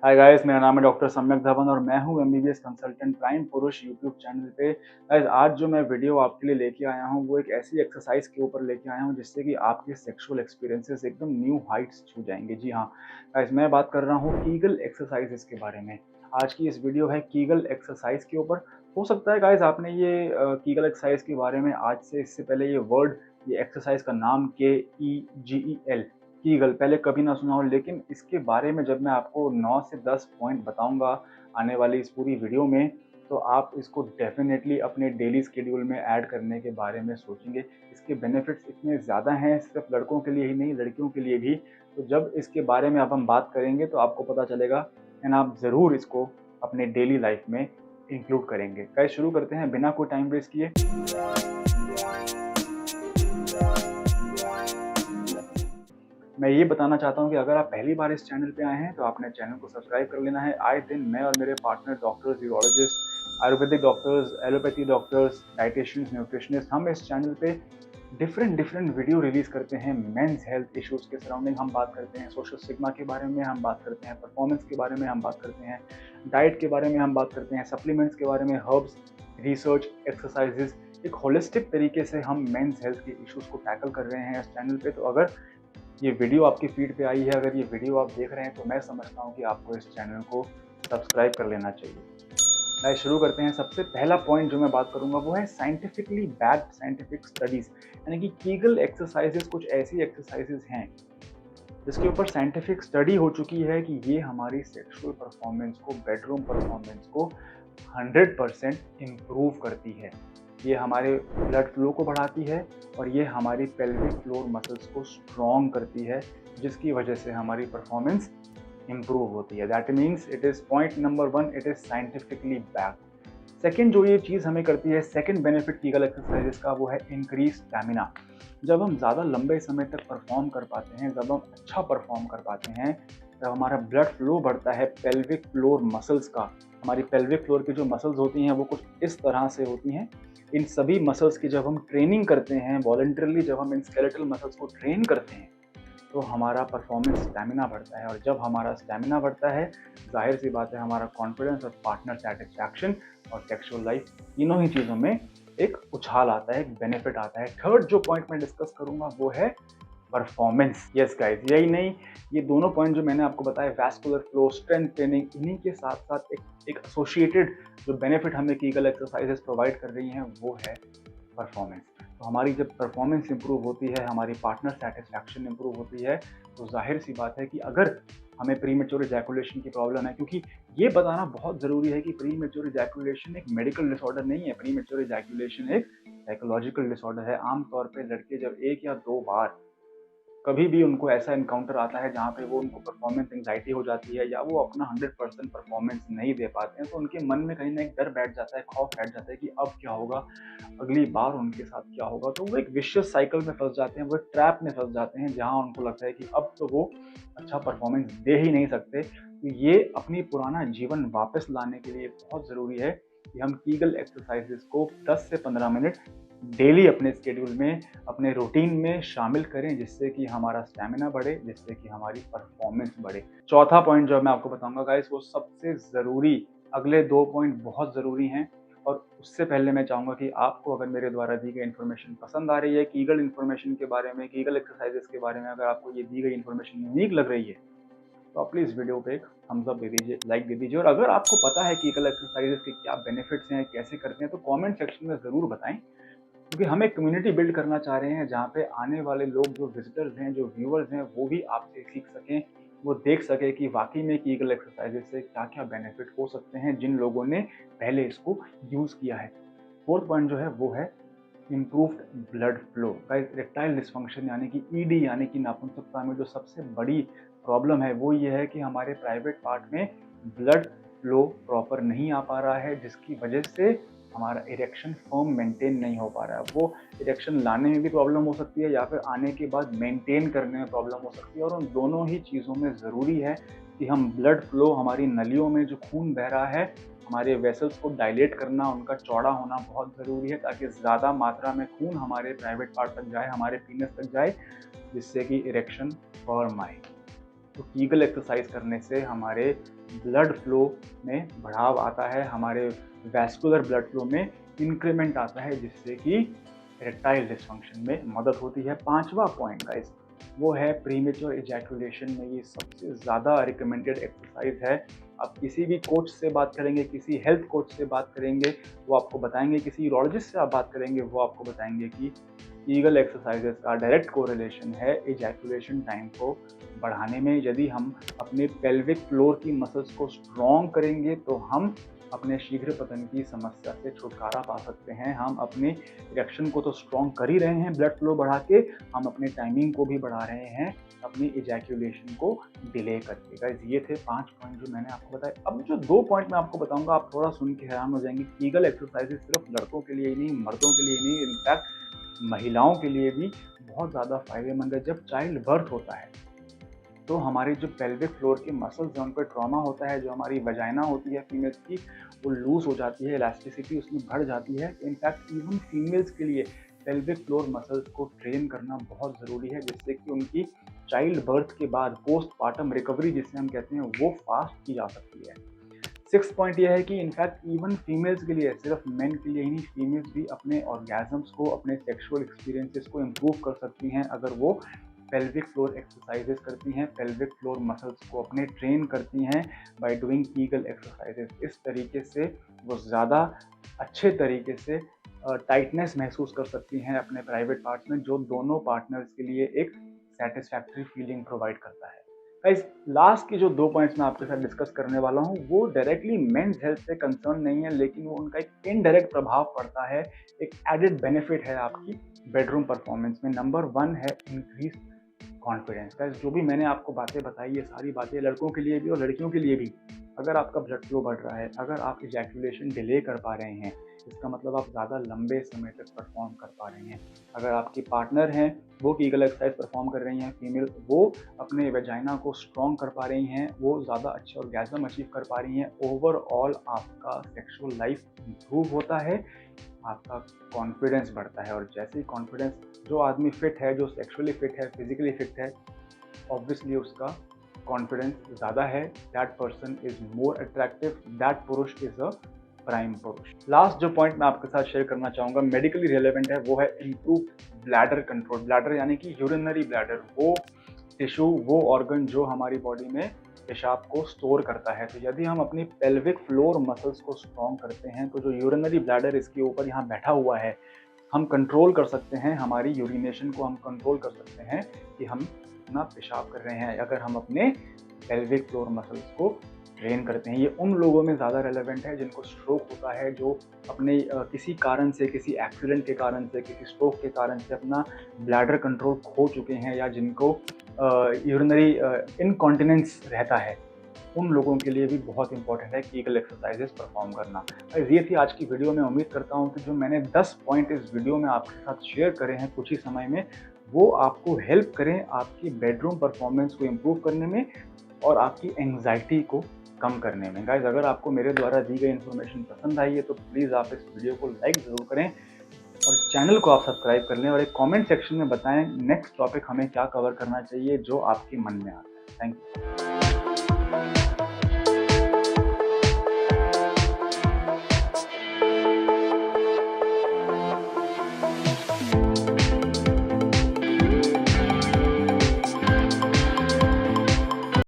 Hi guys, मेरा नाम है डॉक्टर सम्यक धवन और मैं हूं एमबीबीएस कंसल्टेंट प्राइम पुरुष यूट्यूब चैनल पे। गाइस, आज जो मैं वीडियो आपके लिए लेके आया हूं वो एक ऐसी एक्सरसाइज के ऊपर लेके आया हूं जिससे कि आपके सेक्सुअल एक्सपीरियंसेस एकदम न्यू हाइट्स छू जाएंगे। जी हाँ गाइस, मैं बात कर रहा हूं कीगल एक्सरसाइजेस के बारे में। आज की इस वीडियो है कीगल एक्सरसाइज के ऊपर। हो सकता है गाइस आपने ये कीगल एक्सरसाइज के बारे में आज से इससे पहले ये एक्सरसाइज का नाम KEGEL कीगल पहले कभी ना सुना हो, लेकिन इसके बारे में जब मैं आपको 9 से 10 पॉइंट बताऊंगा आने वाली इस पूरी वीडियो में, तो आप इसको डेफिनेटली अपने डेली स्केड्यूल में ऐड करने के बारे में सोचेंगे। इसके बेनिफिट्स इतने ज़्यादा हैं, सिर्फ लड़कों के लिए ही नहीं, लड़कियों के लिए भी। तो जब इसके बारे में अब हम बात करेंगे तो आपको पता चलेगा एंड आप ज़रूर इसको अपने डेली लाइफ में इंक्लूड करेंगे। गाइस, शुरू करते हैं बिना कोई टाइम वेस्ट किए। मैं ये बताना चाहता हूँ कि अगर आप पहली बार इस चैनल पे आए हैं तो आपने चैनल को सब्सक्राइब कर लेना है। आए दिन मैं और मेरे partner doctors, urologist, Ayurvedic doctors, allopathy doctors, dieticians, nutritionist, हम इस चैनल पे डिफरेंट वीडियो रिलीज करते हैं। मेंस हेल्थ इश्यूज के सराउंडिंग हम बात करते हैं, सोशल सिग्मा के बारे में हम बात करते हैं, परफॉर्मेंस के बारे में हम बात करते हैं, डाइट के बारे में हम बात करते हैं, सप्लीमेंट्स के बारे में, हर्ब्स, रिसर्च, एक्सरसाइजेज। एक होलिस्टिक तरीके से हम मेंस हेल्थ के इश्यूज को टैकल कर रहे हैं इस चैनल पे। तो अगर ये वीडियो आपकी फीड पे आई है, अगर ये वीडियो आप देख रहे हैं, तो मैं समझता हूँ कि आपको इस चैनल को सब्सक्राइब कर लेना चाहिए। गाइस, शुरू करते हैं। सबसे पहला पॉइंट जो मैं बात करूंगा वो है साइंटिफिकली बैक्ड साइंटिफिक स्टडीज। यानी कि कीगल एक्सरसाइजेस कुछ ऐसी एक्सरसाइजेस हैं जिसके ऊपर साइंटिफिक स्टडी हो चुकी है कि ये हमारी सेक्सुअल परफॉर्मेंस को, बेडरूम परफॉर्मेंस को 100% इम्प्रूव करती है। ये हमारे ब्लड फ्लो को बढ़ाती है और ये हमारी पेल्विक फ्लोर मसल्स को स्ट्रॉन्ग करती है, जिसकी वजह से हमारी परफॉर्मेंस इम्प्रूव होती है। That means it is point number 1, it is scientifically backed. Second जो ये चीज़ हमें करती है, सेकेंड बेनिफिट कीगल एक्सरसाइजेस का, वो है इंक्रीज स्टैमिना। जब हम ज़्यादा लंबे समय तक परफॉर्म कर पाते हैं, जब हम अच्छा परफॉर्म कर पाते हैं, जब हमारा ब्लड फ्लो बढ़ता है पेल्विक फ्लोर मसल्स का। हमारी पेल्विक फ्लोर की जो मसल्स होती हैं वो कुछ इस तरह से होती हैं। इन सभी मसल्स की जब हम ट्रेनिंग करते हैं वॉलंटरली, जब हम इन स्केलेटल मसल्स को ट्रेन करते हैं, तो हमारा परफॉर्मेंस स्टैमिना बढ़ता है। और जब हमारा स्टैमिना बढ़ता है, जाहिर सी बात है हमारा कॉन्फिडेंस और पार्टनर सेटिस्फैक्शन और सेक्सुअल लाइफ, तीनों ही चीज़ों में एक उछाल आता है, एक बेनिफिट आता है। थर्ड जो पॉइंट मैं डिस्कस करूंगा वो है परफॉर्मेंस। यस गाइस, यही नहीं, ये दोनों पॉइंट जो मैंने आपको बताया, वैस्कुलर फ्लो, स्ट्रेंथ ट्रेनिंग, इन्हीं के साथ साथ एक एसोसिएटेड जो बेनिफिट हमें कीगल एक्सरसाइजेस प्रोवाइड कर रही हैं वो है परफॉर्मेंस। तो हमारी जब परफॉर्मेंस इंप्रूव होती है, हमारी पार्टनर सेटिस्फैक्शन इंप्रूव होती है, तो जाहिर सी बात है कि अगर हमें प्रीमेच्योर इजैकुलेशन की प्रॉब्लम है, क्योंकि ये बताना बहुत ज़रूरी है कि प्रीमेच्योर इजैकुलेशन एक मेडिकल डिसऑर्डर नहीं है। प्रीमेच्योर इजैकुलेशन एक साइकोलॉजिकल डिसऑर्डर है। आमतौर पे लड़के जब 1 या 2 बार कभी भी उनको ऐसा इनकाउंटर आता है जहाँ पे वो उनको परफॉर्मेंस एंग्जाइटी हो जाती है या वो अपना 100% परफॉर्मेंस नहीं दे पाते हैं, तो उनके मन में कहीं ना एक डर बैठ जाता है, खौफ बैठ जाता है कि अब क्या होगा, अगली बार उनके साथ क्या होगा। तो वो एक विशियस साइकिल में फंस जाते हैं, वो एक ट्रैप में फंस जाते हैं जहाँ उनको लगता है कि अब तो वो अच्छा परफॉर्मेंस दे ही नहीं सकते। तो ये अपनी पुराना जीवन वापस लाने के लिए बहुत ज़रूरी है कि हम कीगल एक्सरसाइजेस को 10 से 15 मिनट डेली अपने स्केड्यूल में, अपने रूटीन में शामिल करें, जिससे कि हमारा स्टैमिना बढ़े, जिससे कि हमारी परफॉर्मेंस बढ़े। चौथा पॉइंट जो मैं आपको बताऊंगा गाइस, वो सबसे ज़रूरी, अगले 2 पॉइंट बहुत ज़रूरी हैं। और उससे पहले मैं चाहूँगा कि आपको अगर मेरे द्वारा दी गई इन्फॉर्मेशन पसंद आ रही है, कीगल इन्फॉर्मेशन के बारे में, कीगल एक्सरसाइजेस के बारे में, अगर आपको ये दी गई इन्फॉर्मेशन यूनिक लग रही है, तो आप प्लीज़ वीडियो पे एक थम्स अप दे दीजिए, लाइक दे दीजिए। और अगर आपको पता है कीगल एक्सरसाइजेस के क्या बेनिफिट्स हैं, कैसे करते हैं, तो कमेंट सेक्शन में ज़रूर बताएं, क्योंकि हम एक कम्युनिटी बिल्ड करना चाह रहे हैं जहाँ पे आने वाले लोग, जो विजिटर्स हैं, जो व्यूअर्स हैं, वो भी आपसे सीख सकें, वो देख सकें कि वाकई में कीगल एक्सरसाइजेस से क्या क्या बेनिफिट हो सकते हैं जिन लोगों ने पहले इसको यूज़ किया है। फोर्थ पॉइंट जो है वो है improved blood flow. Guys, erectile dysfunction यानी कि ईडी यानी कि नापुंसकता में जो सबसे बड़ी प्रॉब्लम है वो ये है कि हमारे प्राइवेट पार्ट में ब्लड फ्लो प्रॉपर नहीं आ पा रहा है, जिसकी वजह से हमारा इरेक्शन फर्म मेंटेन नहीं हो पा रहा है। वो इरेक्शन लाने में भी प्रॉब्लम हो सकती है या फिर आने के बाद मेंटेन करने में प्रॉब्लम हो सकती है। और उन दोनों ही चीज़ों में ज़रूरी है कि हम ब्लड फ्लो, हमारी नलियों में जो खून बह रहा है, हमारे वेसल्स को डायलेट करना, उनका चौड़ा होना बहुत ज़रूरी है, ताकि ज़्यादा मात्रा में खून हमारे प्राइवेट पार्ट तक जाए, हमारे पीनस तक जाए, जिससे कि इरेक्शन फर्म आए। तो कीगल एक्सरसाइज करने से हमारे ब्लड फ्लो में बढ़ाव आता है, हमारे वैस्कुलर ब्लड फ्लो में इंक्रीमेंट आता है, जिससे कि इरेक्टाइल डिसफंक्शन में मदद होती है। 5वां पॉइंट गाइस, वो है प्रीमेच्योर इजैकुलेशन में ये सबसे ज़्यादा रिकमेंडेड एक्सरसाइज है। आप किसी भी कोच से बात करेंगे, किसी हेल्थ कोच से बात करेंगे, वो आपको बताएंगे, किसी यूरोलॉजिस्ट से आप बात करेंगे, वो आपको बताएंगे कि कीगल एक्सरसाइजेस का डायरेक्ट कोरिलेशन है इजैकुलेशन टाइम को बढ़ाने में। यदि हम अपने पेल्विक फ्लोर की मसल्स को स्ट्रॉन्ग करेंगे तो हम अपने शीघ्र पतन की समस्या से छुटकारा पा सकते हैं। हम अपने इरेक्शन को तो स्ट्रॉन्ग कर ही रहे हैं ब्लड फ्लो बढ़ा के, हम अपने टाइमिंग को भी बढ़ा रहे हैं अपनी इजैकुलेशन को डिले करके। गाइस ये थे 5 पॉइंट जो मैंने आपको बताए। अब जो 2 पॉइंट मैं आपको बताऊंगा, आप थोड़ा सुन के हैरान हो जाएंगे। कीगल एक्सरसाइजेस सिर्फ लड़कों के लिए ही नहीं, मर्दों के लिए नहीं, इनफैक्ट महिलाओं के लिए भी बहुत ज़्यादा फायदेमंद है। जब चाइल्ड बर्थ होता है तो हमारे जो पेल्विक फ्लोर के मसल्स जहाँ पर ट्रॉमा होता है, जो हमारी वजाइना होती है फीमेल्स की, वो लूज हो जाती है, इलास्टिसिटी उसमें बढ़ जाती है। इनफैक्ट इवन फीमेल्स के लिए पेल्विक फ्लोर मसल्स को ट्रेन करना बहुत ज़रूरी है, जिससे कि उनकी चाइल्ड बर्थ के बाद पोस्टपार्टम रिकवरी जिसे हम कहते हैं वो फास्ट की जा सकती है। 6 पॉइंट यह है कि इनफैक्ट इवन फीमेल्स के लिए, सिर्फ मेन के लिए ही नहीं, फीमेल्स भी अपने ऑर्गेजम्स को, अपने सेक्सुअल एक्सपीरियंसेस को इम्प्रूव कर सकती हैं अगर वो पेल्विक फ्लोर एक्सरसाइजेस करती हैं, पेल्विक फ्लोर मसल्स को अपने ट्रेन करती हैं बाय डूइंग कीगल एक्सरसाइजेस। इस तरीके से वो ज़्यादा अच्छे तरीके से टाइटनेस महसूस कर सकती हैं अपने प्राइवेट पार्ट्स में, जो दोनों पार्टनर्स के लिए एक सेटिस्फैक्ट्री फीलिंग प्रोवाइड करता है। गाइस लास्ट की जो 2 पॉइंट्स मैं आपके साथ डिस्कस करने वाला हूँ वो डायरेक्टली मेंस हेल्थ से कंसर्न नहीं है, लेकिन वो उनका एक इनडायरेक्ट प्रभाव पड़ता है, एक एडेड बेनिफिट है आपकी बेडरूम परफॉर्मेंस में। नंबर 1 है इंक्रीज कॉन्फिडेंस। गाइस जो भी मैंने आपको बातें बताई, ये सारी बातें लड़कों के लिए भी और लड़कियों के लिए भी। अगर आपका ब्लड फ्लो बढ़ रहा है, अगर आप इजैकुलेशन डिले कर पा रहे हैं, इसका मतलब आप ज़्यादा लंबे समय तक परफॉर्म कर पा रहे हैं। अगर आपकी पार्टनर हैं वो कीगल एक्सरसाइज परफॉर्म कर रही हैं फीमेल, वो अपने वेजाइना को स्ट्रॉन्ग कर पा रही हैं, वो ज़्यादा अच्छे ऑर्गेज़म अचीव कर पा रही हैं, ओवरऑल आपका सेक्सुअल लाइफ इम्प्रूव होता है, आपका कॉन्फिडेंस बढ़ता है। और जैसे ही कॉन्फिडेंस, जो आदमी फिट है, जो सेक्सुअली फिट है, फिजिकली फिट है, ऑब्वियसली उसका कॉन्फिडेंस ज़्यादा है, that person is more attractive, that पुरुष इज अ प्राइम पुरुष। लास्ट जो पॉइंट मैं आपके साथ शेयर करना चाहूँगा, मेडिकली रिलेवेंट है, वो है इम्प्रूव ब्लैडर कंट्रोल। ब्लैडर यानी कि यूरिनरी ब्लैडर, वो टिश्यू, वो ऑर्गन जो हमारी बॉडी में पेशाब को स्टोर करता है। तो यदि हम अपनी पेल्विक फ्लोर मसल्स को स्ट्रॉन्ग करते हैं तो जो यूरिनरी ब्लैडर इसके ऊपर यहाँ बैठा हुआ है, हम कंट्रोल कर सकते हैं, हमारी यूरिनेशन को हम कंट्रोल कर सकते हैं कि हम अपना पेशाब कर रहे हैं, अगर हम अपने पेल्विक फ्लोर मसल्स को ट्रेन करते हैं। ये उन लोगों में ज़्यादा रेलेवेंट है जिनको स्ट्रोक होता है, जो अपने किसी कारण से, किसी एक्सीडेंट के कारण से, किसी स्ट्रोक के कारण से अपना ब्लैडर कंट्रोल खो चुके हैं, या जिनको यूरिनरी इनकॉन्टिनेंस रहता है। उन लोगों के लिए भी बहुत इंपॉर्टेंट है कीगल एक्सरसाइजेस परफॉर्म करना। ये थी आज की वीडियो में। उम्मीद करता हूँ कि जो मैंने 10 पॉइंट इस वीडियो में आपके साथ शेयर करे हैं कुछ ही समय में, वो आपको हेल्प करें आपकी बेडरूम परफॉर्मेंस को इम्प्रूव करने में और आपकी एंग्जाइटी को कम करने में। गाइज अगर आपको मेरे द्वारा दी गई इन्फॉर्मेशन पसंद आई है तो प्लीज़ आप इस वीडियो को लाइक ज़रूर करें और चैनल को आप सब्सक्राइब कर लें, और एक कमेंट सेक्शन में बताएं नेक्स्ट टॉपिक हमें क्या कवर करना चाहिए जो आपके मन में आता है। Thank you.